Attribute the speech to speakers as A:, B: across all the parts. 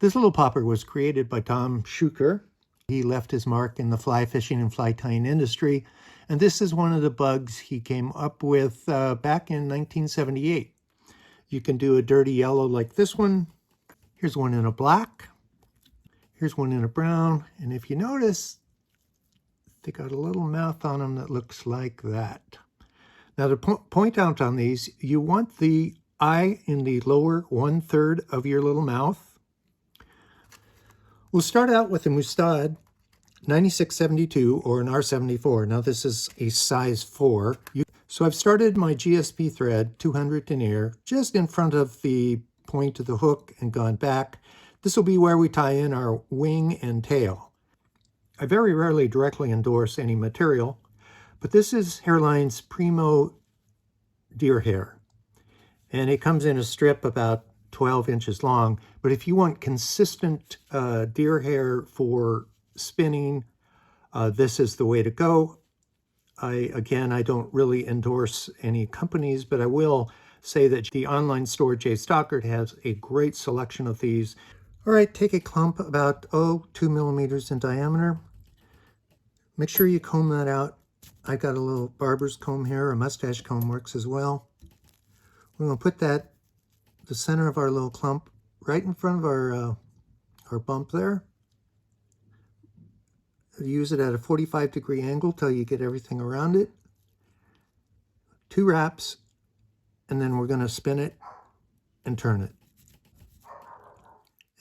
A: This little popper was created by Tom Schuecker. He left his mark in the fly fishing and fly tying industry, and this is one of the bugs he came up with back in 1978. You can do a dirty yellow like this one. Here's one in a black. Here's one in a brown, and if you notice, they got a little mouth on them that looks like that. Now to point out on these, you want the eye in the lower 1/3 of your little mouth. We'll start out with a Mustad 9672 or an R74. Now this is a size 4. So I've started my GSP thread 200 denier just in front of the point of the hook and gone back. This will be where we tie in our wing and tail. I very rarely directly endorse any material, but this is Hairline's Primo deer hair. And it comes in a strip about 12 inches long. But if you want consistent deer hair for spinning, this is the way to go. Again, I don't really endorse any companies, but I will say that the online store Jay Stockard has a great selection of these. All right, take a clump about 2 millimeters in diameter. Make sure you comb that out. I've got a little barber's comb here. A mustache comb works as well. We're going to put that the center of our little clump right in front of our bump there. Use it at a 45-degree angle till you get everything around it. 2 wraps, and then we're going to spin it and turn it.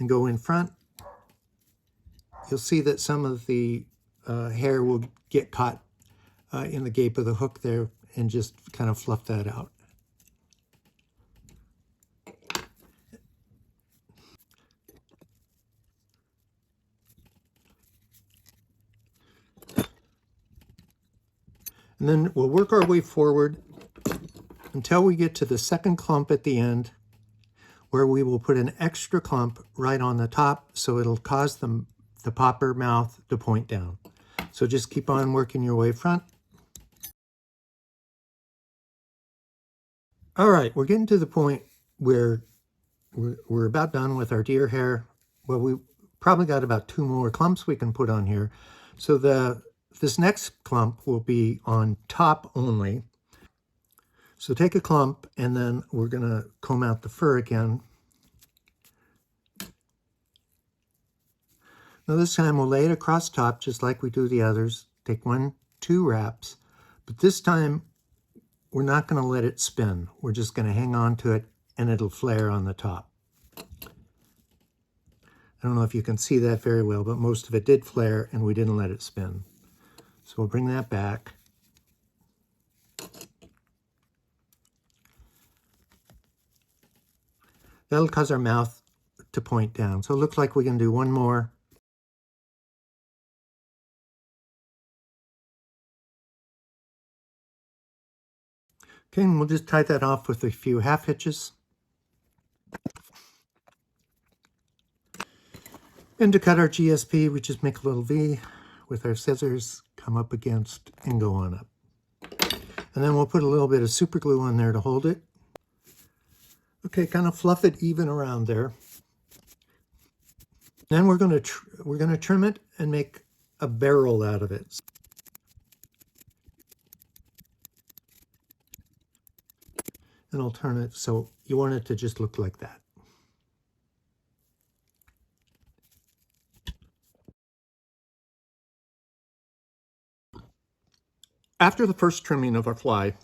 A: And go in front. You'll see that some of the hair will get caught in the gape of the hook there, and just kind of fluff that out. And then we'll work our way forward until we get to the second clump at the end, where we will put an extra clump right on the top, so it'll cause the popper mouth to point down. So just keep on working your way front. All right, we're getting to the point where we're about done with our deer hair. Well, we probably got about 2 more clumps we can put on here. So this next clump will be on top only. So take a clump, and then we're going to comb out the fur again. Now this time we'll lay it across top just like we do the others. Take 1, 2 wraps, but this time we're not going to let it spin. We're just going to hang on to it, and it'll flare on the top. I don't know if you can see that very well, but most of it did flare, and we didn't let it spin. So we'll bring that back. That'll cause our mouth to point down. So it looks like we can do 1 more. Okay, and we'll just tie that off with a few half hitches. And to cut our GSP, we just make a little V with our scissors, come up against, and go on up. And then we'll put a little bit of super glue on there to hold it. Okay, kind of fluff it even around there. Then we're going to trim it and make a barrel out of it. And I'll turn it so you want it to just look like that. After the first trimming of our fly,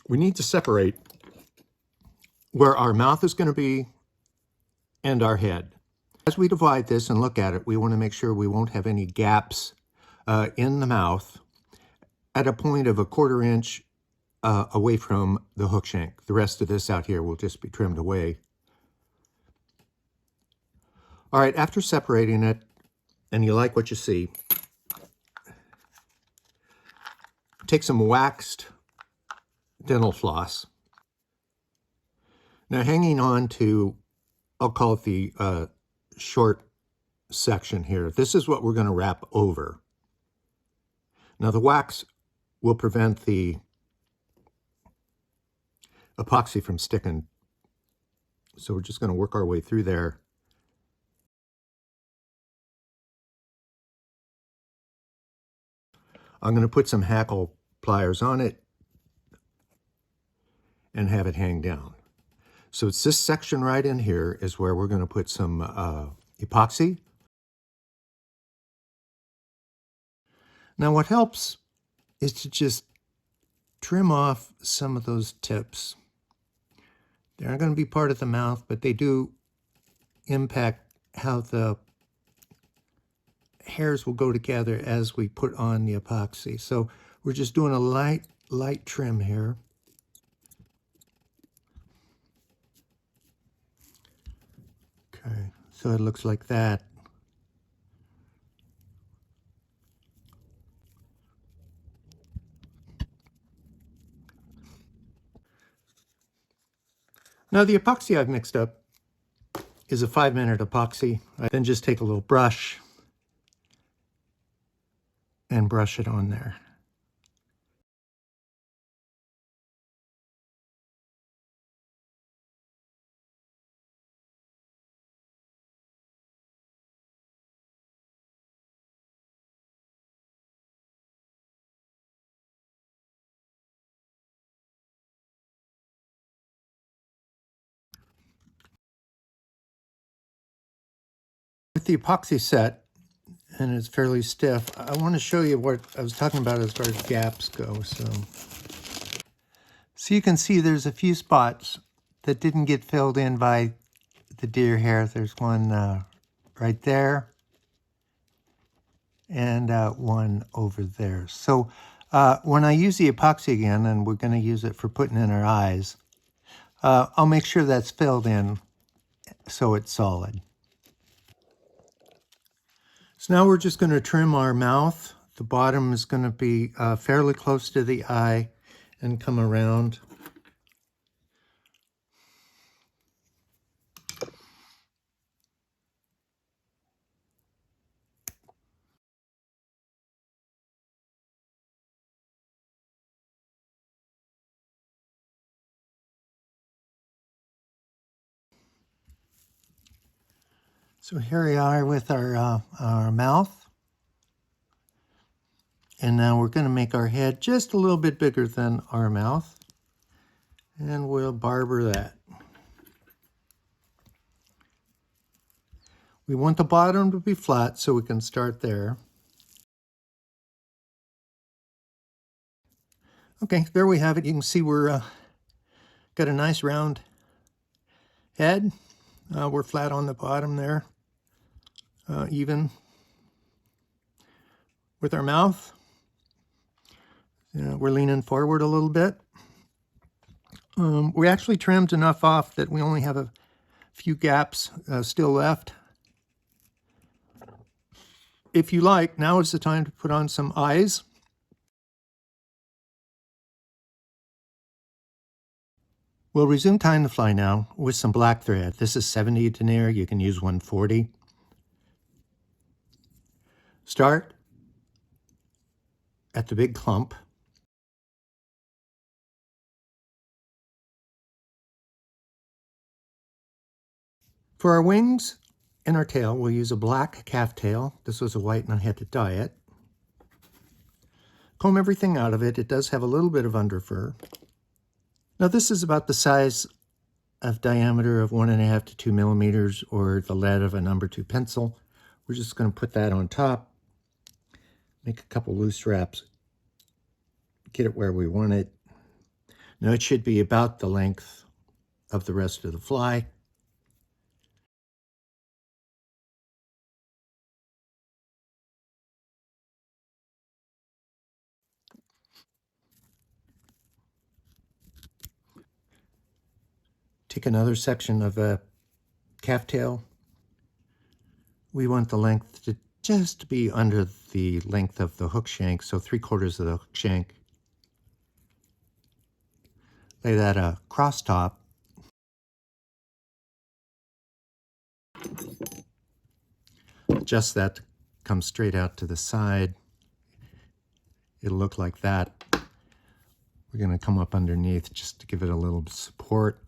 A: we need to separate where our mouth is going to be and our head. As we divide this and look at it, we want to make sure we won't have any gaps in the mouth at a point of 1/4 inch away from the hook shank. The rest of this out here will just be trimmed away. All right, after separating it, and you like what you see, take some waxed dental floss. Now hanging on to, I'll call it the short section here, this is what we're going to wrap over. Now the wax will prevent the epoxy from sticking. So we're just going to work our way through there. I'm going to put some hackle pliers on it and have it hang down. So it's this section right in here is where we're going to put some epoxy. Now what helps is to just trim off some of those tips. They're not going to be part of the mouth, but they do impact how the hairs will go together as we put on the epoxy. So we're just doing a light trim here. Okay, so it looks like that. Now the epoxy I've mixed up is a 5-minute epoxy. I then just take a little brush and brush it on there. With the epoxy set, and it's fairly stiff, I want to show you what I was talking about as far as gaps go. So you can see there's a few spots that didn't get filled in by the deer hair. There's one right there and one over there. So when I use the epoxy again, and we're going to use it for putting in our eyes, I'll make sure that's filled in so it's solid. So now we're just going to trim our mouth. The bottom is going to be fairly close to the eye and come around. So here we are with our mouth. And now we're going to make our head just a little bit bigger than our mouth. And we'll barber that. We want the bottom to be flat so we can start there. Okay, there we have it. You can see we're got a nice round head. We're flat on the bottom there, even with our mouth. We're leaning forward a little bit. We actually trimmed enough off that we only have a few gaps still left. If you like, now is the time to put on some eyes. We'll resume tying the fly now with some black thread. This is 70 denier. You can use 140. Start at the big clump. For our wings and our tail, we'll use a black calf tail. This was a white and I had to dye it. Comb everything out of it. It does have a little bit of underfur. Now this is about the size of diameter of 1.5 to 2 millimeters, or the lead of a number 2 pencil. We're just going to put that on top, make a couple loose wraps, get it where we want it. Now it should be about the length of the rest of the fly. Take another section of a calf tail. We want the length to just be under the length of the hook shank, so 3/4 of the hook shank. Lay that cross top. Adjust that to come straight out to the side. It'll look like that. We're going to come up underneath just to give it a little support.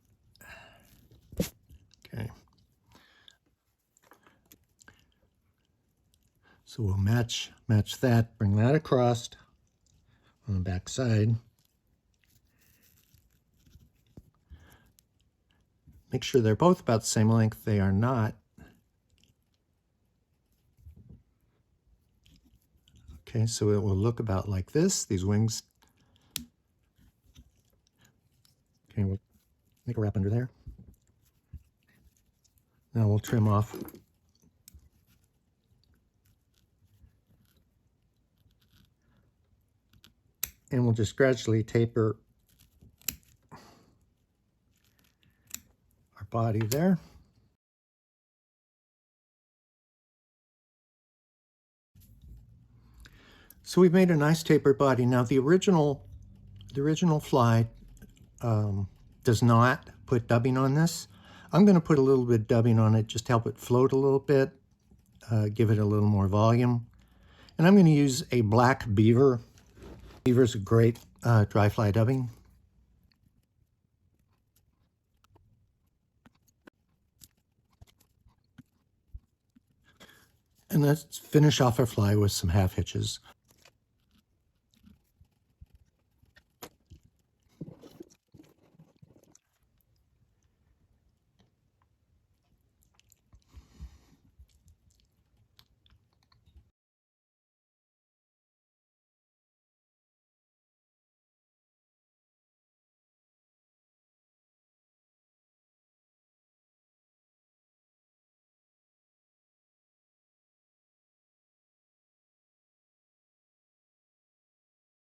A: Okay. So we'll match that, bring that across. on the back side. Make sure they're both about the same length. They are not. Okay, so it will look about like this, these wings. Okay, we'll make a wrap under there. Now we'll trim off. And we'll just gradually taper our body there. So we've made a nice tapered body. Now the original fly does not put dubbing on this. I'm going to put a little bit of dubbing on it just to help it float a little bit, give it a little more volume. And I'm going to use a black beaver. Beaver's a great dry fly dubbing. And let's finish off our fly with some half hitches.